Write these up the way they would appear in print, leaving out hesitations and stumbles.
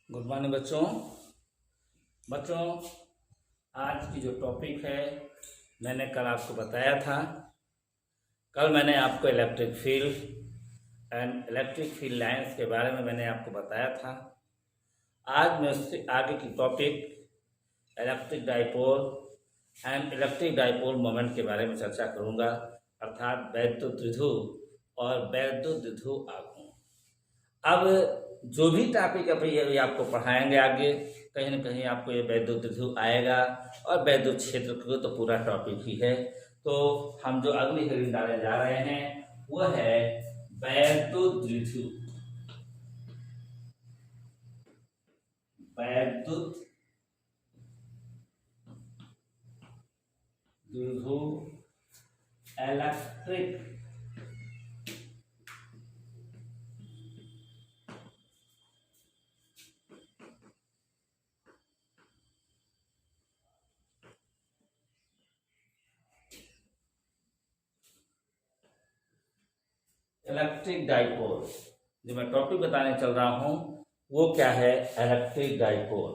Good morning बच्चों आज की जो टॉपिक है मैंने कल आपको बताया था। कल मैंने आपको electric field and electric field lines के बारे में मैंने आपको बताया था। आज मैं उससे आगे की topic electric dipole and electric dipole moment के बारे में चर्चा करूँगा, अर्थात वैद्युत द्विध्रुव और वैद्युत द्विध्रुव आघूर्ण। अब जो भी टॉपिक अभी आपको पढ़ाएंगे आगे कहीं ना कहीं आपको ये वैद्युत द्विध्रुव आएगा और वैद्युत क्षेत्र को तो पूरा टॉपिक ही है। तो हम जो अगली हेडिंग डालने जा रहे हैं वो है वैद्युत द्विध्रुव। वैद्युत द्विध्रुव इलेक्ट्रिक इलेक्ट्रिक डाइपोल। जो मैं टॉपिक बताने चल रहा हूं वो क्या है? Electric dipole.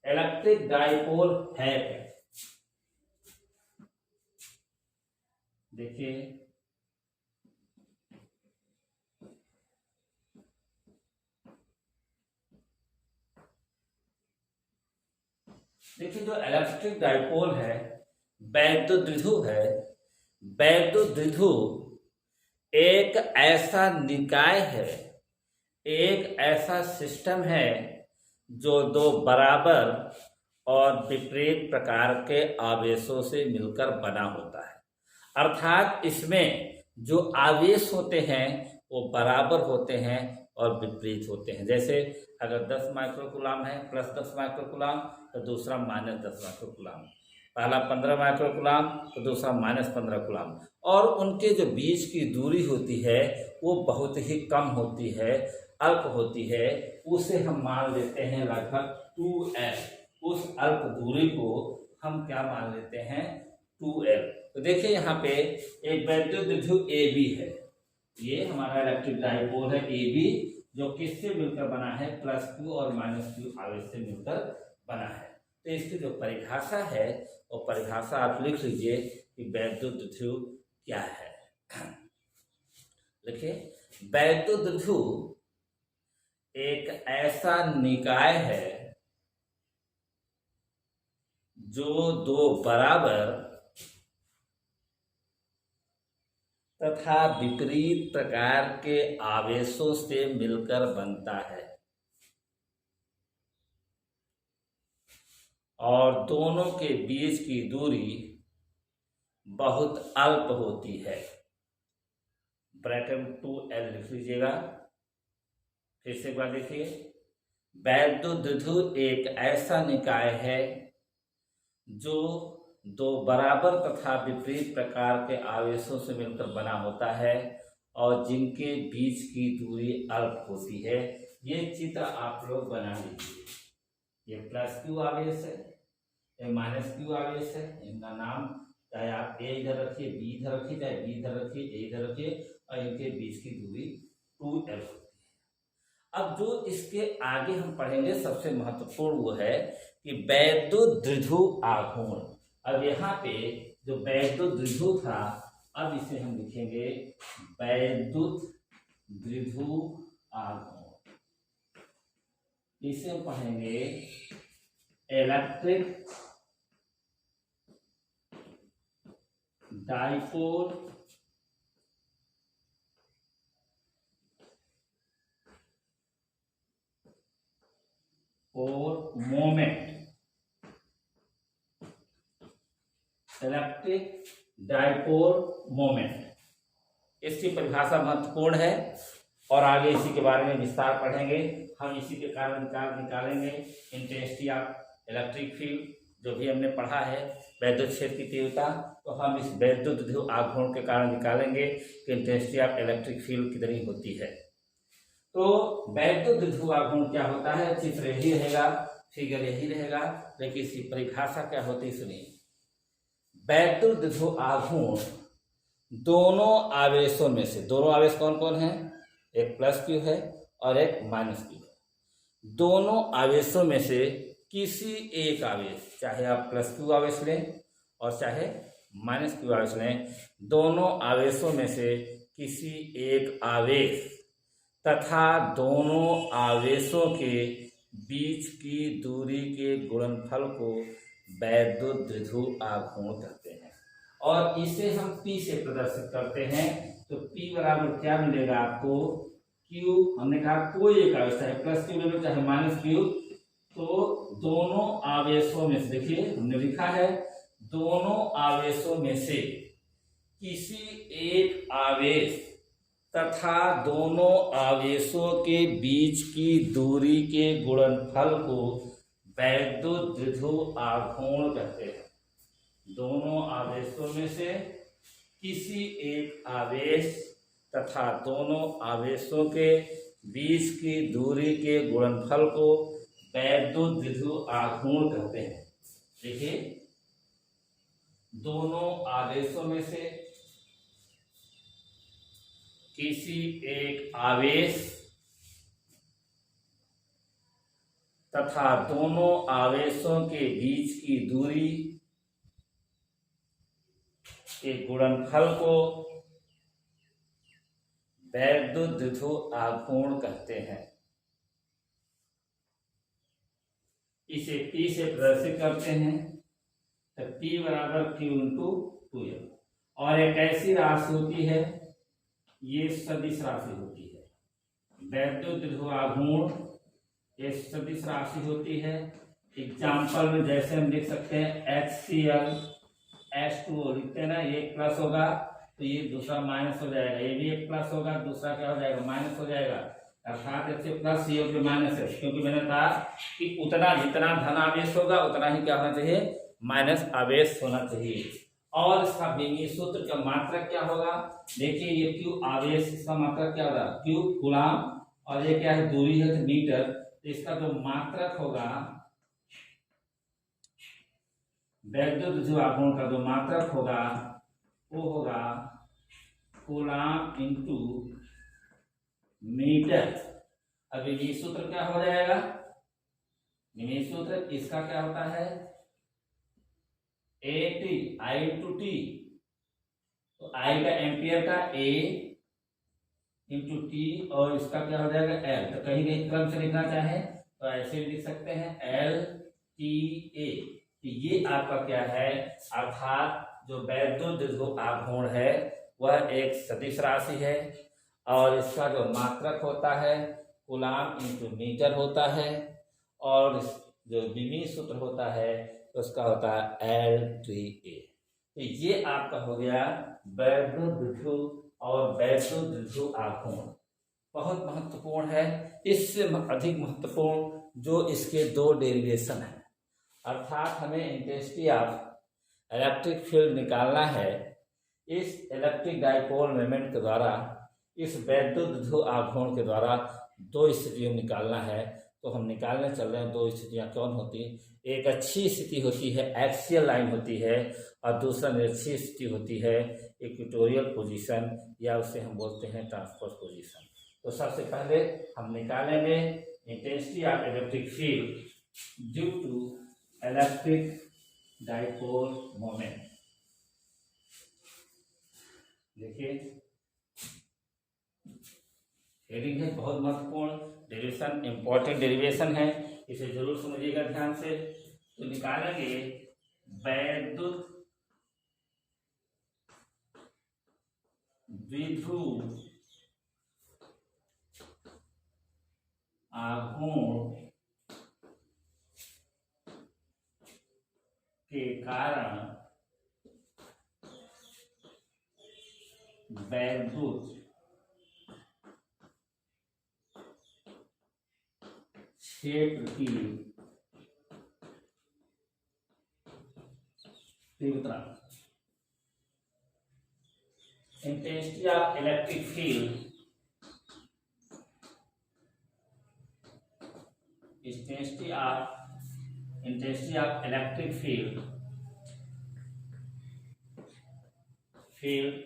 इलेक्ट्रिक डाइपोल है क्या? देखिए जो इलेक्ट्रिक डाइपोल है वैद्युत द्विध्रुव है। वैद्युत द्विध्रुव एक ऐसा निकाय है, एक ऐसा सिस्टम है जो दो बराबर और विपरीत प्रकार के आवेशों से मिलकर बना होता है। अर्थात इसमें जो आवेश होते हैं वो बराबर होते हैं और विपरीत होते हैं। जैसे अगर 10 माइक्रोकूलम है प्लस 10 माइक्रोकूलम तो दूसरा माइनस 10 माइक्रोकूलम, पहला 15 माइक्रोकूलम तो दूसरा माइनस 15 कूलम, और उनके जो बीच की दूरी होती है वो बहुत ही कम होती है, अल्प होती है। उसे हम मान लेते हैं लगभग 2L। उस अल्प दूरी को हम क्या मान लेते हैं? 2L। तो देखिए यहाँ पे एक वैद्युत द्विध्रुव AB है, ये हमारा इलेक्ट्रिक डाइपोल है AB, जो किससे मिलकर बना है? प्लस Q और माइनस Q आवेश से मिलकर बना है। तो इसकी जो परिभाषा है वो परिभाषा आप लिख लीजिए कि वैद्युत द्विध्रुव क्या है। देखिए वैद्युत द्विध्रुव एक ऐसा निकाय है जो दो बराबर तथा विपरीत प्रकार के आवेशों से मिलकर बनता है और दोनों के बीच की दूरी बहुत अल्प होती है। ब्रैकेट में 2L लिख लीजिएगा। फिर से एक बार देखिए, वैद्युत द्विध्रुव एक ऐसा निकाय है जो दो बराबर तथा विपरीत प्रकार के आवेशों से मिलकर बना होता है और जिनके बीच की दूरी अल्प होती है। ये चित्र आप लोग बना लीजिए। ये प्लस Q आवेश है, ये माइनस Q आवेश है। इनका नाम चाहे आप A इधर रखिए, B इधर रखिए, चाहे B इधर रखिए, A इधर रखिए, और इनके बीच की दूरी 2L होती है। अब जो इसके आगे हम पढ़ेंगे सबसे महत्वपूर्ण वो है कि वैद्युत द्विध्रुव आघूर्ण। अब यहाँ पे जो वैद्युत द्विध्रुव था, अब इसे हम लिखेंगे वैद्युत द्विध्रुव आघूर्ण। इसे हम पढ़ेंगे इलेक्ट्रिक डाइपोल और मोमेंट। इलेक्ट्रिक डाइपोल मोमेंट, इसकी परिभाषा महत्वपूर्ण है और आगे इसी के बारे में विस्तार पढ़ेंगे। हम इसी के कारण निकालेंगे इंटेंसिटी ऑफ इलेक्ट्रिक फील्ड। जो भी हमने पढ़ा है वैद्युत क्षेत्र की तीव्रता, तो हम इस वैद्युत द्विध्रुव आघूर्ण के कारण निकालेंगे कि इंटेंसिटी ऑफ इलेक्ट्रिक फील्ड कितनी होती है। तो वैद्युत द्विध्रुव आघूर्ण क्या होता है? चित्र यही रहेगा, फिगर यही रहेगा, लेकिन इसकी परिभाषा क्या होती है सुनिए। वैद्युत द्विध्रुव आघूर्ण दोनों आवेशों में से, दोनों आवेश कौन कौन है? एक प्लस Q है और एक माइनस Q है। दोनों आवेशों में से किसी एक आवेश, चाहे आप प्लस क्यू आवेश लें और चाहे माइनस क्यू आवेश लें, दोनों आवेशों में से किसी एक आवेश तथा दोनों आवेशों के बीच की दूरी के गुणनफल को वैद्युत द्विध्रुव आघूर्ण कहते हैं। और इसे हम P से प्रदर्शित करते हैं। तो P बराबर क्या मिलेगा आपको, Q, हमने कहा कोई एक आवेश चाहे प्लस क्यू ले लो चाहे माइनस क्यू, तो दोनों आवेशों में से, देखिए हमने लिखा है दोनों आवेशों में से किसी एक आवेश तथा दोनों आवेशों के बीच की दूरी के गुणनफल को वैद्युत द्विध्रुव आघूर्ण कहते हैं। दोनों आवेशों में से किसी एक आवेश तथा दोनों आवेशों के बीच की दूरी के गुणनफल को वैद्युत द्विध्रुव आघूर्ण कहते हैं। देखिए, दोनों आवेशों में से किसी एक आवेश तथा दोनों आवेशों के बीच की दूरी के गुणनफल को वैद्युत द्विध्रुव आघूर्ण कहते हैं। इसे P से प्रदर्शित करते हैं। तो P बराबर Q इंटू 2L, और एक ऐसी राशि होती है, ये सदिश राशि होती है। वैद्युत द्विध्रुव आघूर्ण ये सदिश राशि होती है। एग्जाम्पल में जैसे हम लिख सकते हैं HCl H2O लिखते हैं ना, ये एक प्लस होगा तो ये दूसरा माइनस हो जाएगा, ये भी एक प्लस होगा दूसरा क्या हो जाएगा, माइनस हो जाएगा। अर्थात इससे प्लस ये पे माइनस है, क्योंकि मैंने कहा कि उतना जितना धन आवेश होगा उतना ही क्या होना चाहिए, माइनस आवेश होना चाहिए। और इसका विमीय सूत्र का मात्रक क्या होगा, देखिए ये Q आवेश, इसका मात्रक क्या होगा, Q कूलाम, और ये क्या है, दूरी है तो मीटर। तो इसका जो मात्रक होगा, वैद्युत द्विध्रुव आघूर्ण का जो मात्रक होगा वो होगा कूलाम इंटू मीटर। अब विमीय सूत्र क्या हो जाएगा, विमीय सूत्र इसका क्या होता है, AT I इंटू टी, तो I का एम्पियर का A इंटू टी, और इसका क्या हो जाएगा L। तो कहीं कहीं क्रम से लिखना चाहे तो ऐसे लिख सकते हैं LTA। तो ये आपका क्या है, अर्थात जो वैद्युत द्विध्रुव आघूर्ण है वह एक सदिश राशि है, और इसका जो मात्रक होता है कूलाम इंटू मीटर होता है, और जो विमीय सूत्र होता है उसका होता है LTA। तो ये आपका हो गया वैद्युत द्विध्रुव और वैद्युत द्विध्रुव आघूर्ण। बहुत महत्वपूर्ण है। इससे अधिक महत्वपूर्ण जो इसके दो डेरिवेशन है, अर्थात हमें इंटेंसिटी ऑफ इलेक्ट्रिक फील्ड निकालना है। इस इलेक्ट्रिक डाइपोल मोमेंट के द्वारा, इस वैद्युत द्विध्रुव आघूर्ण के द्वारा दो स्थितियों निकालना है। तो हम निकालने चल रहे हैं, दो स्थितियां कौन होती, एक अच्छी स्थिति होती है, एक्सियल लाइन होती है, और दूसरा निरक्षीय स्थिति होती है, इक्वेटोरियल पोजीशन, या उसे हम बोलते हैं ट्रांसवर्स पोजीशन। तो सबसे पहले हम निकालेंगे intensity of electric field due to electric dipole moment. देखिए हेडिंग है, बहुत महत्वपूर्ण डेरिवेशन, इंपॉर्टेंट डेरिवेशन है, इसे जरूर समझिएगा ध्यान से। तो निकालेंगे वैद्युत द्विध्रुव आघूर्ण के कारण वैद्युत क्षेत्र की तीव्रता, intensity of electric field, intensity of electric field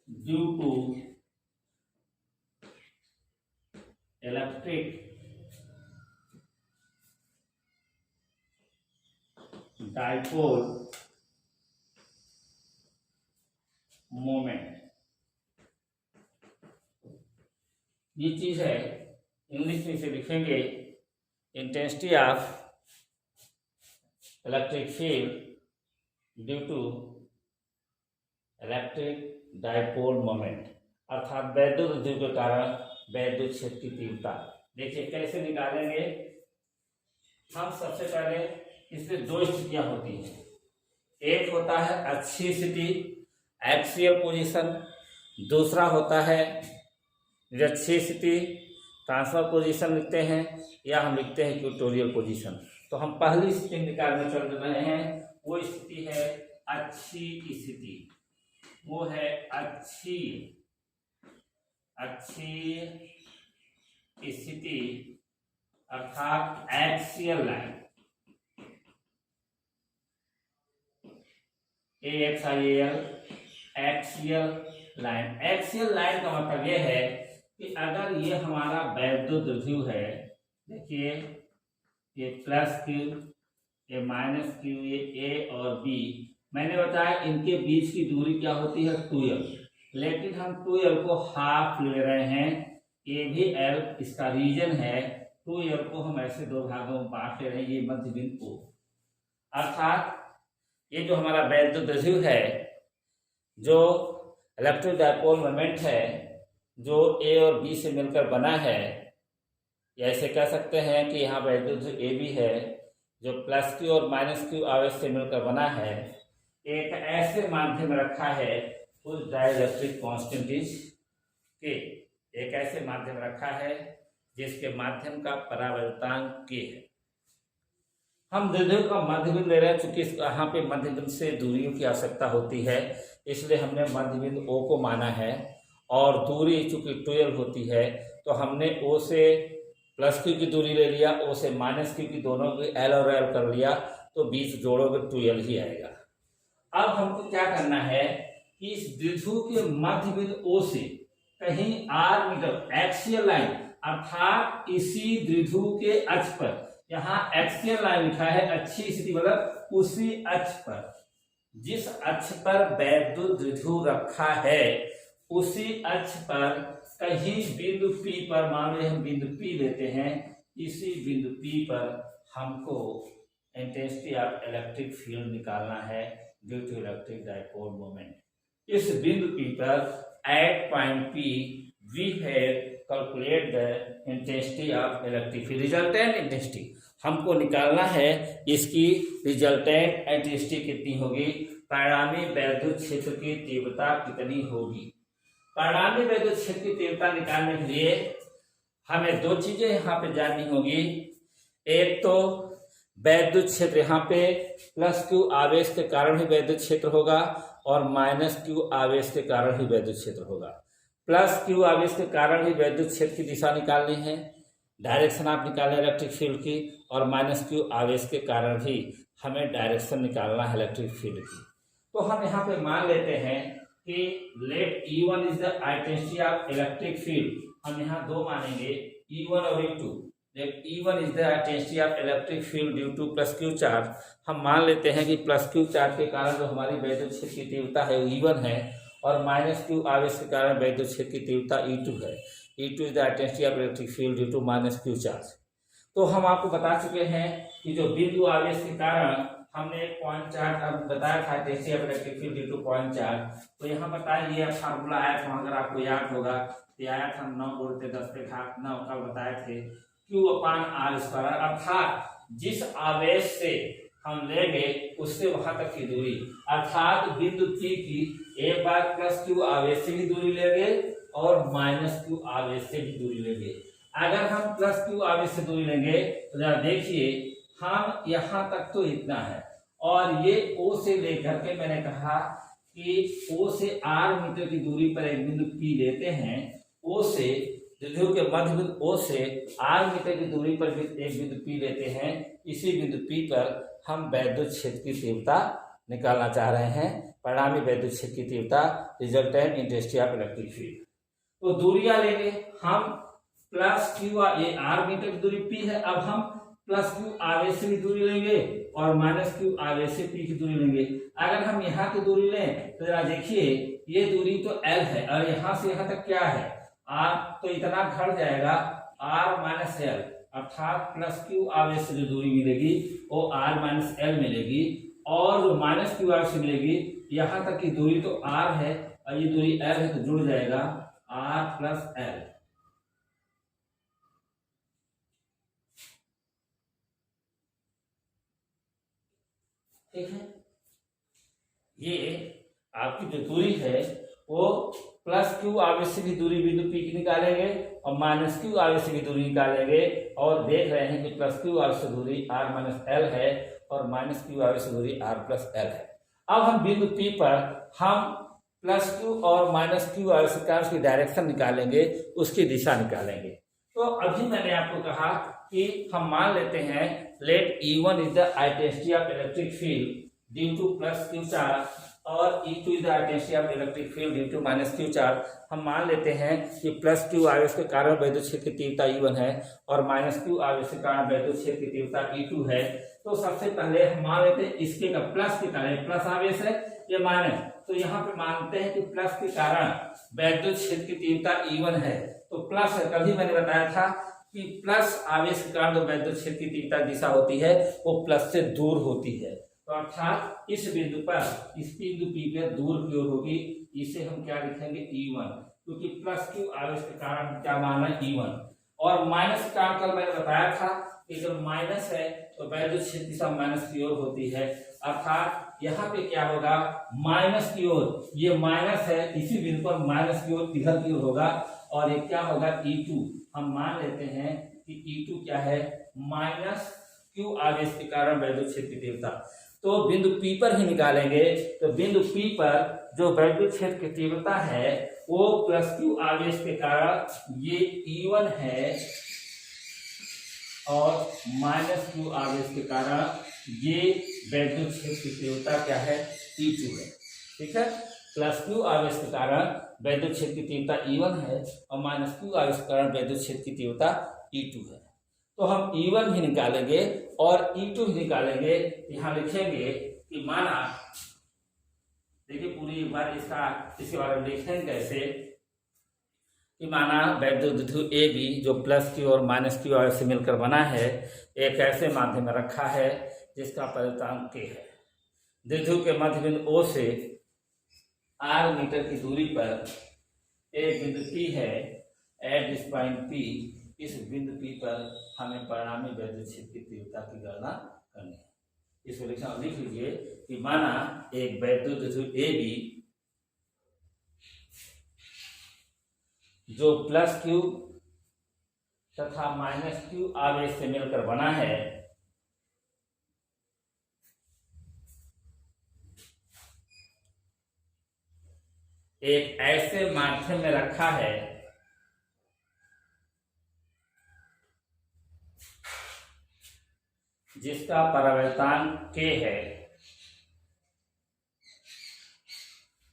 due to electric dipole moment, ये चीज है, इंग्लिश में इसे लिखेंगे intensity of electric field due to electric dipole moment, अर्थात वैद्युत द्विध्रुव के कारण वैद्युत क्षेत्र की तीव्रता। देखिए कैसे निकालेंगे हम। सबसे पहले इसमें दो स्थितियां होती हैं, एक होता है अक्षीय स्थिति एक्सियल पोजीशन, दूसरा होता है निरक्षीय स्थिति ट्रांसफर पोजीशन लिखते हैं, या हम लिखते हैं इक्वेटोरियल पोजीशन। तो हम पहली स्थिति निकालने चल रहे हैं, वो स्थिति है अक्षीय स्थिति, वो है अक्षीय स्थिति अर्थात axial line, AXIAL axial line. Axial line का मतलब यह है कि अगर ये हमारा वैद्युत द्विध्रुव है, देखिए ये प्लस क्यू, ये माइनस क्यू, ये ए और बी, मैंने बताया इनके बीच की दूरी क्या होती है 2l, लेकिन हम 2l को हाफ ले रहे हैं, ए भी एल इसका रीजन है, 2l को हम ऐसे दो भागों में बांट ले रहे हैं, ये मध्य बिंदु O, अर्थात ये जो हमारा वैद्युत द्विध्रुव है, जो इलेक्ट्रिक डाइपोल मोमेंट है, जो ए और बी से मिलकर बना है, या ऐसे कह सकते हैं कि यहाँ वैद्युत ए बी है जो प्लस क्यू और माइनस क्यू आवेश से मिलकर बना है, एक ऐसे माध्यम में रखा है उस डाइलेक्ट्रिक कांस्टेंट के, एक ऐसे माध्यम रखा है जिसके माध्यम का परावर्तांक के है। हम द्विध्रुव का मध्य बिंदु ले रहे हैं, चूंकि यहाँ पे मध्य बिंदु से दूरियों की आवश्यकता होती है, इसलिए हमने मध्य बिंदु O को माना है, और दूरी चूंकि 2l होती है तो हमने O से प्लस क्यू की दूरी ले लिया, O से माइनस क्यू की, दोनों की L और L कर लिया, तो बीच जोड़ोगे 2l ही आएगा। अब हमको क्या करना है कि इस द्विध्रुव के मध्य बिंदु O से कहीं r मीटर एक्सियल लाइन, अर्थात इसी द्विध्रुव के अक्ष पर, यहाँ एक्सियल लाइन लिखा है, अक्षीय स्थिति मतलब उसी अक्ष पर, जिस अक्ष पर वैद्युत द्विध्रुव रखा है उसी अक्ष पर कहीं बिंदु P पर, मान लीजिए हम बिंदु P लेते हैं, इसी बिंदु P पर हमको इंटेंसिटी ऑफ इलेक्ट्रिक फील्ड निकालना है due to electric dipole moment. इस बिंदु P पर at point P we have calculate the intensity of electric field, resultant intensity हमको निकालना है। इसकी रिजल्टेंट इंटेंसिटी कितनी होगी, परिणामी वैद्युत क्षेत्र की तीव्रता कितनी होगी। परिणामी वैद्युत क्षेत्र की तीव्रता निकालने के लिए हमें दो चीजें यहाँ पे जाननी होगी। एक तो वैद्युत क्षेत्र, यहाँ पे प्लस क्यू आवेश के कारण ही वैद्युत क्षेत्र होगा और माइनस क्यू आवेश के कारण ही वैद्युत क्षेत्र होगा। प्लस क्यू आवेश के कारण ही वैद्युत क्षेत्र की दिशा निकालनी है, डायरेक्शन आप निकालें इलेक्ट्रिक फील्ड की, और माइनस क्यू आवेश के कारण ही हमें डायरेक्शन निकालना है इलेक्ट्रिक फील्ड की। तो हम यहाँ पे मान लेते हैं कि let E1 is the intensity of electric field, हम यहाँ दो मानेंगे E1 और E2। Let E1 is the intensity of electric field due to plus q charge, हम मान लेते हैं कि प्लस क्यू चार्ज के कारण जो हमारी वैद्युत क्षेत्र की तीव्रता है E1 है, और माइनस क्यू आवेश के कारण वैद्युत क्षेत्र की तीव्रता E2 है। E2 is the intensity of electric field due to minus q charge. तो हम आपको बता चुके हैं कि जो बिंदु आवेश के कारण हमने एक पॉइंट चार्ज अब बताया था, intensity of electric field due two point charge, तो यहाँ बताया ये फार्मूला आया था, अगर आपको याद होगा तो आया था 9×10⁻⁹ कल बताए थे, Q/r², अर्थात जिस आवेश से हम लेंगे उससे वहां तक की दूरी, अर्थात बिंदु P की एक बार प्लस क्यू आवेश से भी दूरी लेंगे और माइनस क्यू आवेश से भी दूरी लेंगे। अगर हम प्लस क्यू आवेश से दूरी लेंगे तो जरा देखिए, हम यहाँ तक तो इतना है, और ये O से लेकर के मैंने कहा कि O से r मीटर की दूरी पर एक बिंदु P लेते हैं, O से द्विध्रुव के मध्य बिंदु O से r मीटर की दूरी पर एक बिंदु P लेते हैं। इसी बिंदु P पर हम वैद्युत क्षेत्र की तीव्रता निकालना चाह रहे हैं, परिणामी वैद्युत क्षेत्र की तीव्रता, resultant intensity of electric field. तो दूरियां लेंगे हम, प्लस क्यू, ये r मीटर की दूरी P है, अब हम प्लस क्यू आवेश से भी दूरी लेंगे और माइनस क्यू आवेश से पी की दूरी लेंगे। अगर हम यहाँ की दूरी लें तो जरा देखिए, ये दूरी तो L है और यहाँ से यहाँ तक क्या है R, तो इतना घट जाएगा R माइनस L, अर्थात प्लस क्यू आवेश से जो दूरी मिलेगी वो R माइनस L मिलेगी, और जो माइनस क्यू आवेश से मिलेगी यहाँ तक की दूरी तो R है और ये दूरी L है, तो जुड़ जाएगा R प्लस L। ठीक है, ये आपकी जो दूरी है वो प्लस क्यू आवेश से की दूरी बिंदु पी की निकालेंगे और माइनस क्यू आवेश से की दूरी निकालेंगे, और देख रहे हैं कि प्लस क्यू आवेश से दूरी r माइनस एल है और माइनस क्यू आवेश से दूरी r प्लस एल है। अब हम बिंदु P पर हम प्लस क्यू और माइनस क्यू आवेश का उसकी डायरेक्शन निकालेंगे, उसकी दिशा निकालेंगे। तो अभी मैंने आपको कहा कि हम मान लेते हैं let E1 is the intensity of electric field due to plus q charge और E2 is the intensity of electric field due to minus q charge. हम मान लेते हैं कि प्लस क्यू आवेश के कारण वैद्युत क्षेत्र की तीव्रता E1 है और माइनस क्यू आवेश के कारण वैद्युत क्षेत्र की तीव्रता E2 है। तो सबसे पहले हम मान लेते हैं इसके का प्लस के कारण, प्लस आवेश है ये माइनस, तो यहाँ पे मानते हैं कि प्लस के कारण वैद्युत क्षेत्र की तीव्रता E1 है। तो प्लस है, कभी मैंने बताया था कि प्लस आवेश के कारण जो वैद्युत क्षेत्र की तीव्रता दिशा होती है वो प्लस से दूर होती है, तो अर्थात इस बिंदु पर, इस बिंदु P पर दूर की ओर होगी, इसे हम क्या लिखेंगे E1, क्योंकि प्लस क्यू आवेश के कारण क्या माना है E1। और माइनस के कारण कल मैंने बताया था कि जब माइनस है तो वैद्युत क्षेत्र दिशा माइनस की ओर होती है, अर्थात यहाँ पे क्या होगा माइनस की ओर, ये माइनस है इसी बिंदु पर माइनस की ओर इधर की ओर होगा, और ये क्या होगा E2। हम मान लेते हैं कि E2 क्या है माइनस क्यू आवेश के कारण वैद्युत क्षेत्र की तीव्रता। तो बिंदु P पर ही निकालेंगे, तो बिंदु P पर जो वैद्युत क्षेत्र की तीव्रता है वो प्लस क्यू आवेश के कारण ये E1 है और माइनस क्यू आवेश के कारण ये वैद्युत क्षेत्र की तीव्रता क्या है E2 है। ठीक है, प्लस क्यू आवेश के कारण वैद्युत क्षेत्र की तीव्रता E1 है और माइनस क्यू आवेश के कारण वैद्युत क्षेत्र की तीव्रता E2 है। तो हम E1 ही निकालेंगे और E2 ही निकालेंगे। यहाँ लिखेंगे कि माना, देखिए पूरी एक बार इसके बारे में लिखेंगे कैसे, कि माना वैद्युत द्विध्रुव AB जो प्लस क्यू और माइनस क्यू आवेश से मिलकर बना है, एक ऐसे माध्यम में रखा है जिसका परिवर्तनांक K है। द्विध्रुव के मध्य बिंदु O से R मीटर की दूरी पर एक बिंदु P है, एट दिस पॉइंट P, इस बिंदु P पर हमें परिणामी वैद्युत क्षेत्र की तीव्रता की गणना करनी है। इसको लिख लीजिए कि माना एक वैद्युत द्विध्रुव AB जो प्लस क्यू तथा माइनस क्यू आवेश से मिलकर बना है, एक ऐसे माध्यम में रखा है जिसका परावर्तनांक K है।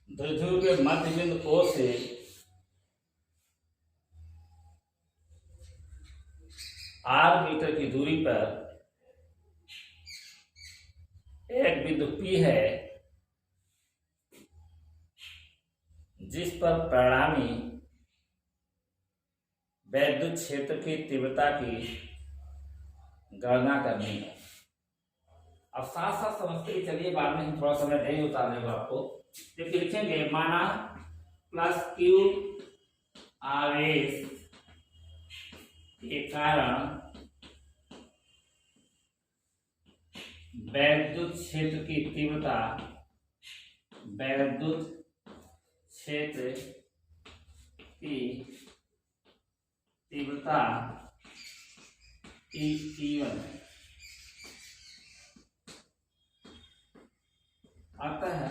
द्विध्रुव के मध्य बिंदु O से R मीटर की दूरी पर एक बिंदु P है जिस पर परिणामी वैद्युत क्षेत्र की तीव्रता की गणना करनी है। अब साथ साथ समझते ही चलिए, बाद में हम थोड़ा समय नहीं उतारने को आपको। देखिए लिखेंगे माना प्लस क्यू आवेश के कारण वैद्युत क्षेत्र की तीव्रता, वैद्युत क्षेत्र की तीव्रता E1 आता है।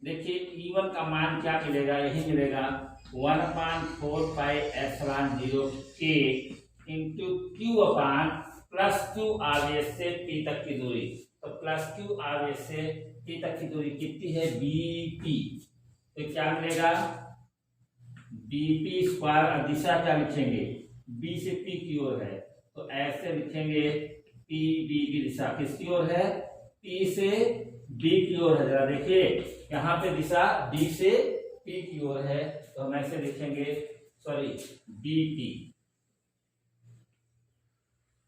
देखिए E1 का मान क्या मिलेगा, यही मिलेगा 1/4πε0 K इंटू Q अपान प्लस क्यू आवेश से P तक की दूरी। तो प्लस क्यू आवेश से P तक की दूरी कितनी है BP, तो क्या मिलेगा BP स्क्वायर। दिशा क्या लिखेंगे, B से P की ओर है तो ऐसे लिखेंगे पी बी की दिशा किसकी ओर है? पी से बी की ओर है। जरा देखिए यहाँ पे दिशा डी से पी की ओर है, तो हम ऐसे लिखेंगे, सॉरी, बी पी।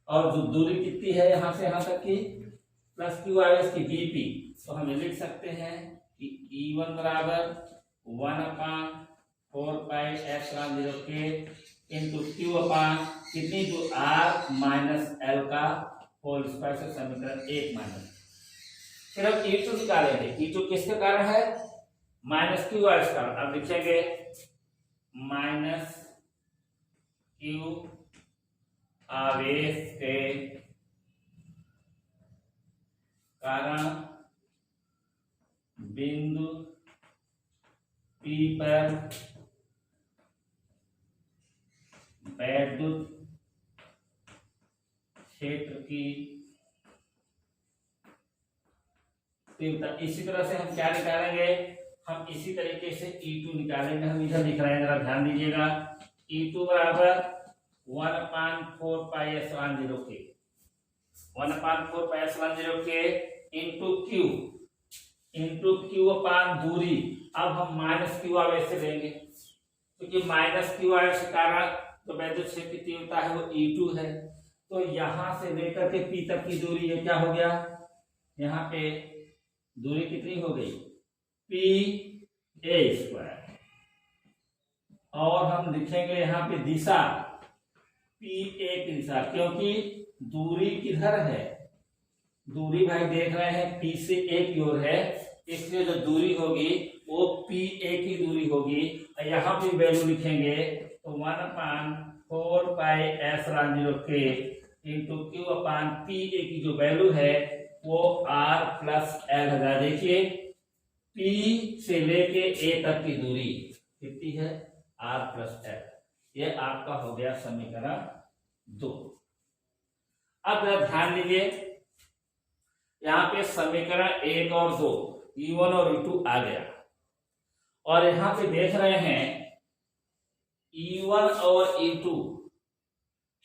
और जो दूरी कितनी है यहाँ से यहाँ तक की, प्लस क्यू आवेश की बी पी, तो हम लिख सकते हैं कि E1 बराबर 1/4πε0K इंटू क्यू अपान कितनी, जो R माइनस एल का होल स्क्वायर से समीकरण 1 माइनस। फिर हम E2 निकालेंगे। E2 किसके कारण है? माइनस क्यू आवेश कारण। अब लिखेंगे माइनस क्यू आवेश के कारण बिंदु P पर वैद्युत क्षेत्र की तीव्रता। इसी तरह से हम क्या निकालेंगे? हम इसी तरीके से E2 निकालेंगे। हम इधर लिख रहे हैं, जरा ध्यान दीजिएगा। E2 बराबर 1/4πε0K 1/4πε0K इंटू क्यू अपान दूरी। अब हम माइनस क्यू आवेश से लेंगे, क्योंकि माइनस क्यू आवेश के कारण तो वैद्युत क्षेत्र की तीव्रता है वो E2 है। तो यहां से लेकर के P तक की दूरी, ये क्या हो गया, यहाँ पे दूरी कितनी हो गई, PA²। और हम लिखेंगे यहाँ पे दिशा PA की दिशा, क्योंकि दूरी किधर है, दूरी भाई देख रहे हैं P से A की ओर है, इसलिए जो दूरी होगी वो PA की दूरी होगी। यहाँ पे वैल्यू लिखेंगे तो 1/4πε0K इंटू क्यू अपान PA की जो वैल्यू है वो R प्लस एल है। देखिए P से लेके A तक की दूरी कितनी है, R प्लस एल। ये आपका हो गया समीकरण 2। अब ध्यान दीजिए, यहाँ पे समीकरण 1 और 2 E1 और E2 आ गया, और यहाँ पे देख रहे हैं E1 और E2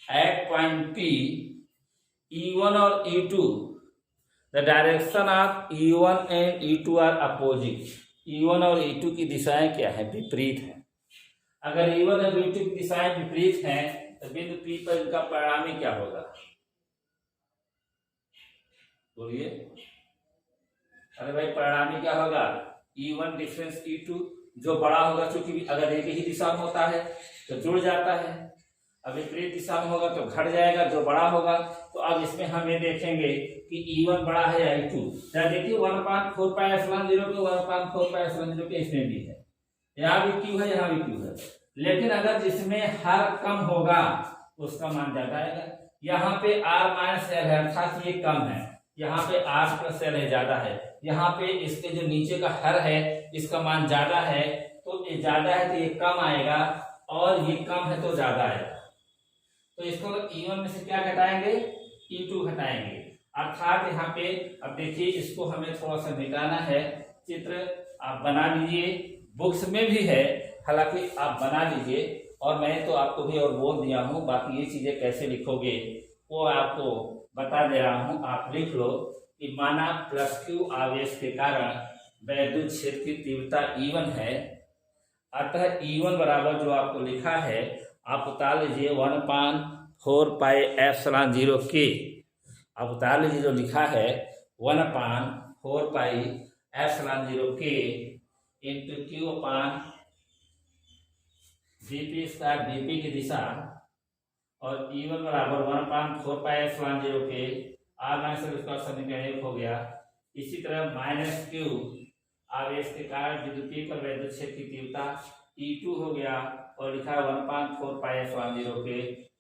eight point P, E1 और E2 the direction of E1 and E2 are opposite. E1 और E2 की दिशाएं क्या है, विपरीत है। अगर E1 और E2 की दिशाएं विपरीत हैं तो बिंदु P पर इनका परिणामी क्या होगा, बोलिए। अरे भाई परिणामी क्या होगा, E1 डिफरेंस E2, जो बड़ा होगा, क्योंकि अगर एक ही दिशा में होता है तो जुड़ जाता है, अब विपरीत दिशा में होगा तो घट जाएगा जो बड़ा होगा। तो अब इसमें हम ये देखेंगे कि E1 बड़ा है या E2। देखिए 1/4πε0 के 1/4πε0 के इसमें भी है, यहाँ भी Q है, यहाँ भी Q है। लेकिन अगर जिसमें हर कम होगा उसका मान ज्यादा आएगा। यहाँ पे R माइनस एल है, अर्थात ये कम है, यहाँ पे R प्लस एल है, ज्यादा है। यहाँ पे इसके जो नीचे का हर है इसका मान ज्यादा है, तो ये ज्यादा है तो ये कम आएगा, और ये कम है तो ज्यादा आएगा। तो इसको E1 में से क्या घटाएंगे, E2 घटाएंगे। अर्थात यहाँ पे अब देखिए, इसको हमें थोड़ा सा मिटाना है। चित्र आप बना लीजिए, बुक्स में भी है, हालांकि आप बना लीजिए, और मैं तो आपको भी और बोल दिया हूँ, बाकी ये चीजें कैसे लिखोगे वो आपको बता दे रहा हूँ। आप लिख लो कि माना प्लस क्यू आवेश के कारण वैद्युत क्षेत्र की तीव्रता E1 है, अतः E1 बराबर जो आपको लिखा है आप उतार लीजिए 1/4πε0K। आप उतार लीजिए जो लिखा है 1/4πε0K इंटू क्यू अपान VP² VP की दिशा, और E1 बराबर 1/4πε0K R माइनस उसका समीकरण 1 हो गया। इसी तरह माइनस क्यू आवेश के कारण बिंदु P पर वैद्युत क्षेत्र की तीव्रता E2 हो गया, और लिखा है 1/4πε0K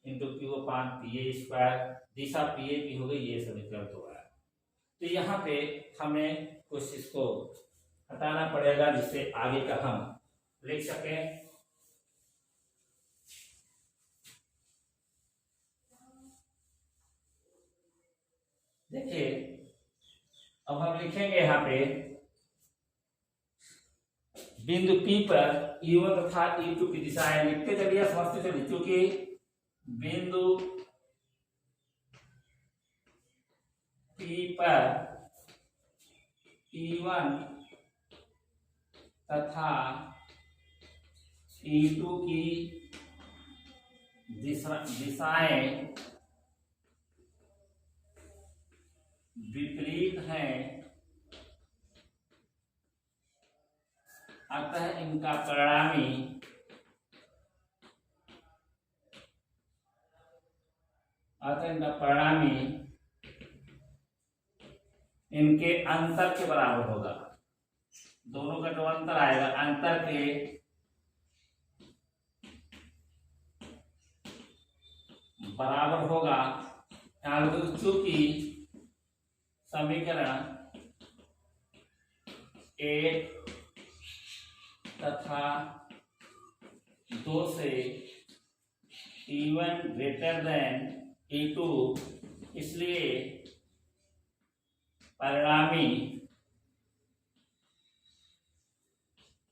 इंटू क्यू अपान PA²। दिशा PA की हो गई, ये समीकरण 2 है। तो यहाँ पे हमें कुछ इसको हटाना पड़ेगा जिससे आगे का हम लिख सकें। देखिए अब हम लिखेंगे यहाँ पे बिंदु P पर E1 तथा E2 की दिशाएं लिखते चलिए, समझते चलिए, क्योंकि बिंदु P पर E1 तथा E2 की दिशाएं विपरीत हैं, अतः इनका परिणामी इनके अंतर के बराबर होगा। दोनों का जो अंतर आएगा, अंतर के बराबर होगा। चूंकि समीकरण 1 तथा 2 से E1 ग्रेटर देन E2, इसलिए परिणामी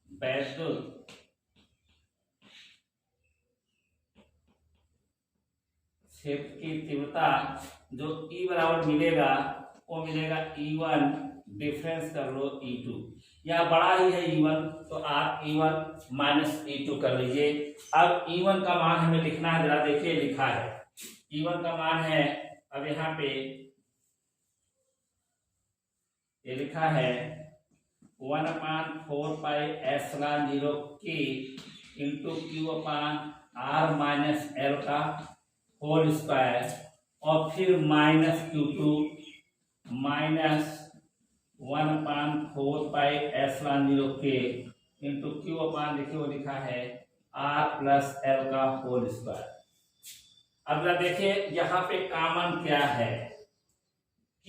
वैद्युत क्षेत्र की तीव्रता जो E बराबर मिलेगा वो मिलेगा E1 डिफरेंस कर लो E2, या बड़ा ही है E1 तो आप E1 माइनस E2 कर लीजिए। अब E1 का मान हमें लिखना है, जरा देखिए लिखा है E1 का मान है, अब यहाँ पे ये लिखा है 1/4 pi epsilon 0 K into Q अपान R माइनस L का होल स्क्वायर, और फिर minus Q2 minus 1/4 pi epsilon 0 K into Q अपान, देखिए वो लिखा है R प्लस L का होल स्क्वायर। अब देखिए यहाँ पे कॉमन क्या है,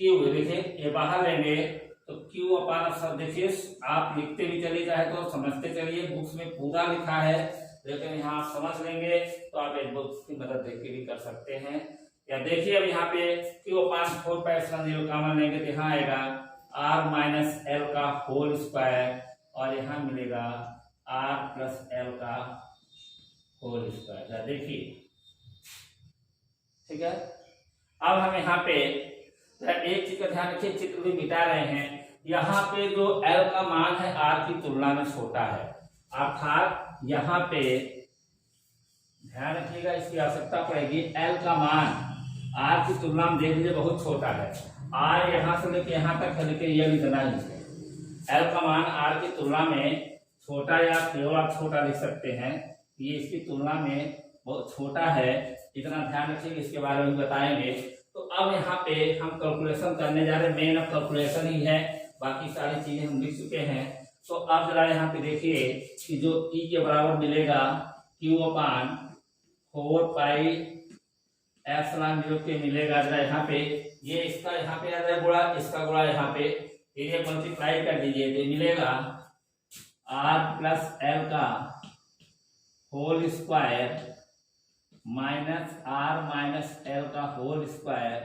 Q, देखिए ये बाहर लेंगे तो Q अपान, सब देखिए आप लिखते भी चलिए, चाहे तो समझते चलिए, बुक्स में पूरा लिखा है, लेकिन यहाँ आप समझ लेंगे तो आप एक बुक्स की मदद देख के भी कर सकते हैं। या देखिए अब यहाँ पे Q अपान 4 पाई एप्सिलॉन 0 कॉमन लेंगे तो यहाँ आएगा R माइनस L का होल स्क्वायर, और यहाँ मिलेगा R प्लस L का होल स्क्वायर। देखिए ठीक है। अब हम यहाँ पे एक चीज का ध्यान रखिए, चित्र भी मिटा रहे हैं, यहाँ पे जो L का मान है R की तुलना में छोटा है, अर्थात यहाँ पे ध्यान रखिएगा, इसकी आवश्यकता पड़ेगी। L का मान R की तुलना में देख लीजिए बहुत छोटा है, R यहाँ से लेके यहाँ तक है, लेकिन यह इतना ही है। L का मान R की तुलना में छोटा, या केवल आप छोटा लिख सकते हैं, ये इसकी तुलना में बहुत छोटा है, इतना ध्यान रखिएगा, इसके बारे में बताएंगे। तो अब यहाँ पे हम कैलकुलेशन करने जा रहे हैं, मेन अब कैलकुलेशन ही है, बाकी सारी चीजें हम लिख चुके हैं। तो अब जरा यहाँ पे देखिए कि जो E के बराबर मिलेगा Q अपान 4 पाई एप्सिलॉन 0 के मिलेगा, जरा यहाँ पे ये इसका यहाँ पे आ रहा है गुणा, इसका गुणा यहाँ पे, ये मल्टीप्लाई कर दीजिए तो मिलेगा R प्लस L का whole square minus R minus L का होल स्क्वायर,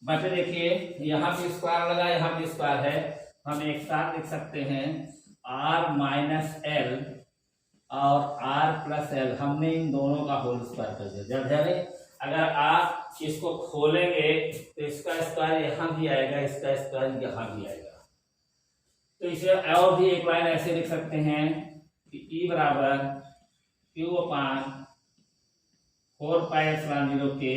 बटे देखिए यहाँ पे स्क्वायर लगा, यहाँ पे स्क्वायर है, हम एक साथ लिख सकते हैं R माइनस L और R प्लस L, हमने इन दोनों का होल स्क्वायर कर दिया। जब अगर आप इसको खोलेंगे तो इसका स्क्वायर यहाँ भी आएगा, इसका स्क्वायर यहाँ भी आएगा। तो इसे और भी एक लाइन ऐसे लिख सकते हैं कि E बराबर Q अपान 4 पाई एप्सिलॉन 0 के,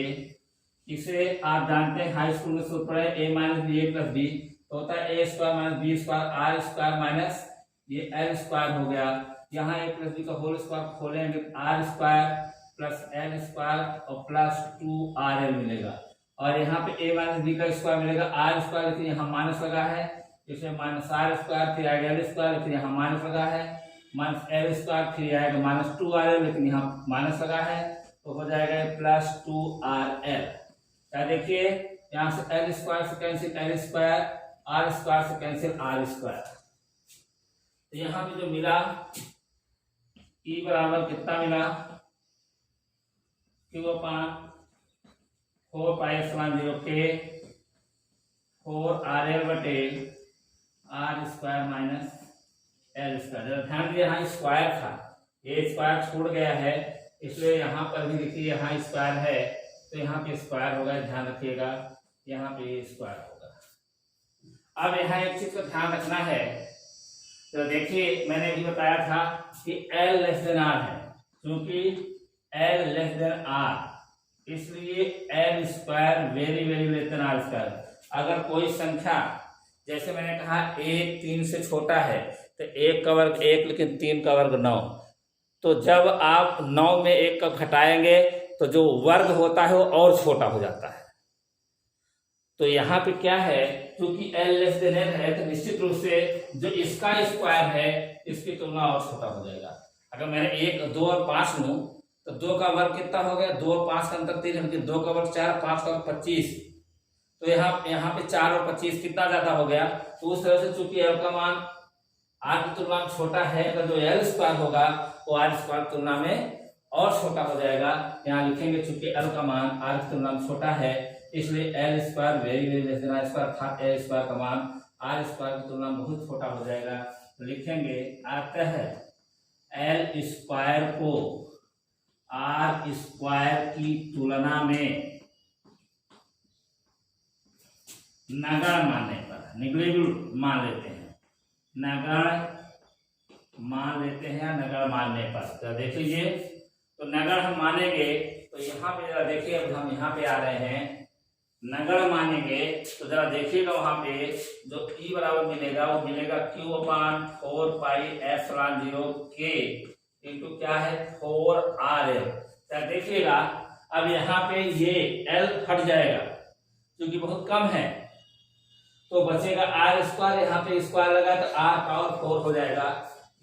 इसे आप जानते हैं हाई स्कूल में सूत्र पढ़े, a minus B A plus B, तो होता है A square minus B square R square minus ये एल स्क्वायर हो गया। यहाँ ए प्लस बी का होल स्क्वायर खोलेंगे R square plus L square और प्लस 2RL मिलेगा, और यहाँ पे a माइनस बी का स्क्वायर मिलेगा आर स्क्वायर, लेकिन यहाँ माइनस लगा है, इसमें माइनस आर स्क्वायर, फिर आएगा एल स्क्वायर, लेकिन यहाँ माइनस लगा है, माइनस एल स्क्वायर, फिर आएगा माइनस 2RL, लेकिन यहाँ माइनस लगा है, तो हो जाएगा प्लस 2RL। क्या देखिए यहाँ से एल स्क्वायर से cancel L square, R square से कैंसिल आर स्क्वायर, तो यहाँ पे जो मिला E बराबर कितना मिला Q अपान 4 पाई एप्सिलॉन 0 के 4RL बटे R square minus L square. ध्यान दीजिए यहाँ स्क्वायर था, ये स्क्वायर छूट गया है, इसलिए यहाँ पर भी देखिए यहाँ स्क्वायर है तो यहाँ पे स्क्वायर होगा, ध्यान रखिएगा यहाँ पे स्क्वायर होगा। अब यहाँ एक चीज का ध्यान रखना है, तो देखिए मैंने भी बताया था कि L लेस देन R है, क्योंकि L लेस देन R इसलिए L square very very less than R square. अगर कोई संख्या जैसे मैंने कहा 1 3 से छोटा है तो 1 का वर्ग 1 लेकिन 3 का वर्ग 9, तो जब आप 9 में 1 का घटाएंगे तो जो वर्ग होता है वो और छोटा हो जाता है। तो यहाँ पे क्या है, क्योंकि L लेस देन N है तो निश्चित रूप से जो इसका स्क्वायर है इसकी तुलना और छोटा हो जाएगा। अगर मैंने 1 2 और 5 लूं तो 2 का वर्ग कितना हो गया, 2 और 5 का अंतर 3 है, 2 का वर्ग 4, 5 का वर्ग 25, तो यहाँ पे 4 और 25 कितना ज्यादा हो गया। तो उस तरह से चूंकि L का मान R की तुलना में छोटा है तो जो L स्क्वायर होगा वो R स्क्वायर की तुलना में और छोटा हो जाएगा। यहाँ लिखेंगे चूंकि L का मान R की तुलना में छोटा है इसलिए L square very very less than R square था, L स्क्वायर का मान R स्क्वायर की तुलना में बहुत छोटा हो जाएगा। तो लिखेंगे अतः L स्क्वायर को R स्क्वायर की तुलना में नगण्य मानने पर, निग्लेजिबल मान लेते हैं, नगण्य मान लेते हैं, नगण्य मानने पर तो देख लीजिए, तो नगण्य हम मानेंगे तो यहाँ पे जरा देखिए, अब हम यहाँ पे आ रहे हैं, नगण्य मानेंगे तो जरा देखिएगा वहां पे जो ई बराबर मिलेगा वो मिलेगा Q/4 पाई एप्सिलॉन 0 K इंटू क्या है 4RL। तो देखिएगा अब यहाँ पे ये L हट जाएगा क्योंकि बहुत कम है, तो बचेगा R स्क्वायर, यहाँ पे स्क्वायर लगा तो R पावर 4 हो जाएगा,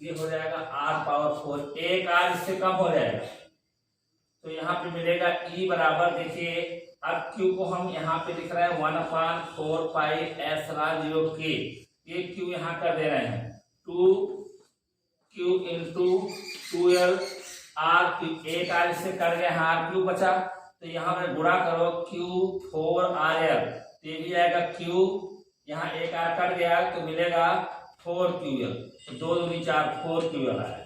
ये हो जाएगा R पावर 4, एक R इससे कम हो जाएगा। तो यहाँ पे मिलेगा E बराबर, देखिए अब Q को हम यहाँ पे लिख रहे हैं 1/4 पाई एप्सिलॉन 0 K, ये Q यहाँ कर दे रहे हैं 2Q into 2L R cube, एक R इससे कर गया, R क्यूब बचा, तो यहाँ पे गुणा करो Q4RL, तो ये भी आएगा Q, यहाँ एक R कट गया तो मिलेगा 4QL, तो 2 दूनी 4 4QL आया।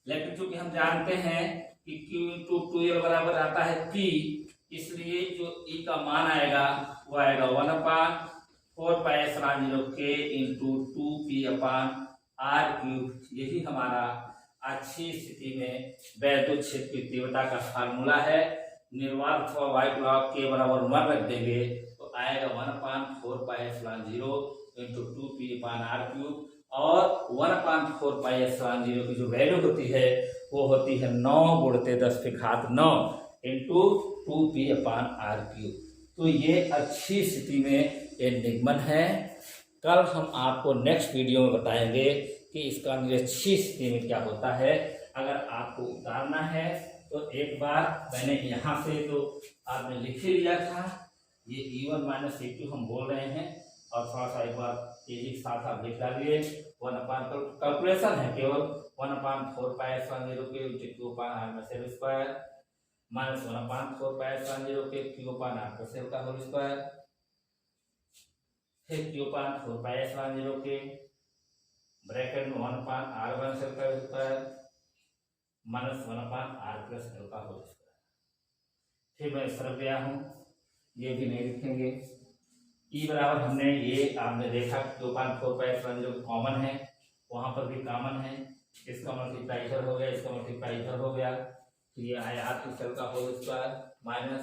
लेकिन चूंकि हम जानते हैं कि Q इंटू 2L बराबर आता है P, इसलिए जो E का मान आएगा वो आएगा 1/4 pi epsilon 0 K into 2P/R cube. यही हमारा अच्छी स्थिति में वैद्युत क्षेत्र की तीव्रता का फार्मूला है। निर्वात अथवा वाई ब्लॉक के बराबर 1 रख देंगे तो आएगा 1/4 pi epsilon 0 into 2P/R cube, और 1/4 पाई एप्सिलॉन 0 की जो वैल्यू होती है वो होती है 9 × 10⁹ इंटू 2P/R क्यूब। तो ये अच्छी स्थिति में ये निगमन है। कल हम आपको नेक्स्ट वीडियो में बताएंगे कि इसका अच्छी स्थिति में क्या होता है। अगर आपको उतारना है तो एक बार मैंने यहाँ से तो आपने लिख ही लिया था, ये E1 माइनस E2 हम बोल रहे हैं, और थोड़ा सा एक बार तेजी के साथ आप लिख डालिए। 1/, कैलकुलेशन है केवल 1/4 पाई एप्सिलॉन 0 के Q/R का सेल स्क्वायर माइनस 1/4 पाई एप्सिलॉन 0 के Q/R का सेल का होल स्क्वायर, फिर Q/4 पाई एप्सिलॉन 0 के ब्रैकेट में 1/R1 सेल का square minus 1/R plus L का होल स्क्वायर। फिर मैं इस तरफ गया हूँ, ये भी नहीं लिखेंगे। E बराबर हमने ये आपने देखा Q/4 पाई एप्सिलॉन 0 कॉमन है, वहां पर भी कॉमन है, इसका मल्टीप्लाई इधर हो गया, इसका मल्टीप्लाई इधर हो गया, तो ये आया R की सेल का whole square minus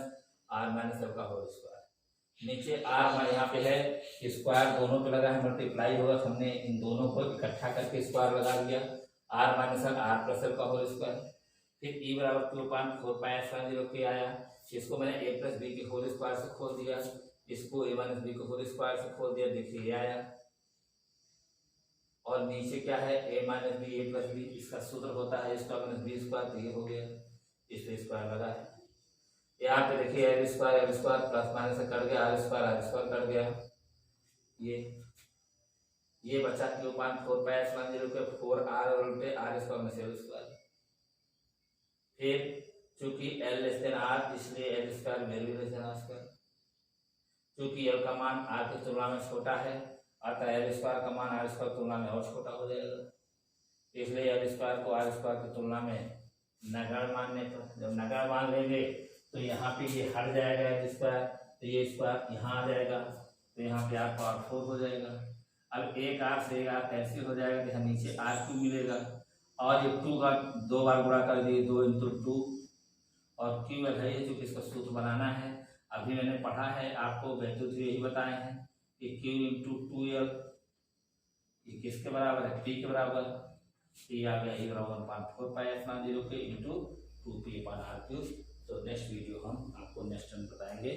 R minus L का होल स्क्वायर। नीचे R यहाँ पे है, स्क्वायर दोनों पे लगा है, मल्टीप्लाई होगा, हमने इन दोनों को इकट्ठा करके स्क्वायर लगा दिया, R minus L R plus L का होल स्क्वायर। फिर E बराबर Q/4 पाई एप्सिलॉन 0 के आया, इसको मैंने A प्लस B के होल स्क्वायर से खोल दिया, इसको A माइनस B को होल स्क्वायर से खोल दिया, देखिए ये आया। और नीचे क्या है, A minus B A plus B, इसका सूत्र होता है स्क्वायर माइनस बी स्क्वायर, तो ये हो गया, इसलिए स्क्वायर लगा है। यहाँ पे देखिए L स्क्वायर प्लस माइनस से कट गया, R स्क्वायर कट गया, ये बचा Q/4 पाई एप्सिलॉन 0 के 4R और उल्टे R स्क्वायर में L स्क्वायर। फिर चूंकि L लेस देन R इसलिए L square very less than R square, चूंकि L का मान R की तुलना में छोटा है अतः L स्क्वायर का मान R स्क्वायर की तुलना में और छोटा हो जाएगा, इसलिए L स्क्वायर को R स्क्वायर की तुलना में नगण्य मानने पर, जब नगण्य मान लेंगे तो यहाँ पे ये हट जाएगा L स्क्वायर, तो ये स्क्वायर यहाँ आ जाएगा, तो यहाँ पे R पावर 4 हो जाएगा। अब एक आर से एक आर कैंसिल हो जाएगा, तो यहाँ नीचे आर क्यू मिलेगा, और ये 2 का 2 बार गुणा कर दिए, 2 इंटू 2, और क्यू है जो इसका सूत्र बनाना है। अभी मैंने पढ़ा है, आपको वैल्यू तो यही बताए हैं कि क्यू इंटू 2L ये किसके बराबर है, पी के बराबर, ये आ गया ये बराबर 1/4 पाई एप्सिलॉन 0 के इंटू 2 पी/r क्यूब। तो नेक्स्ट वीडियो हम आपको नेक्स्ट टाइम बताएंगे।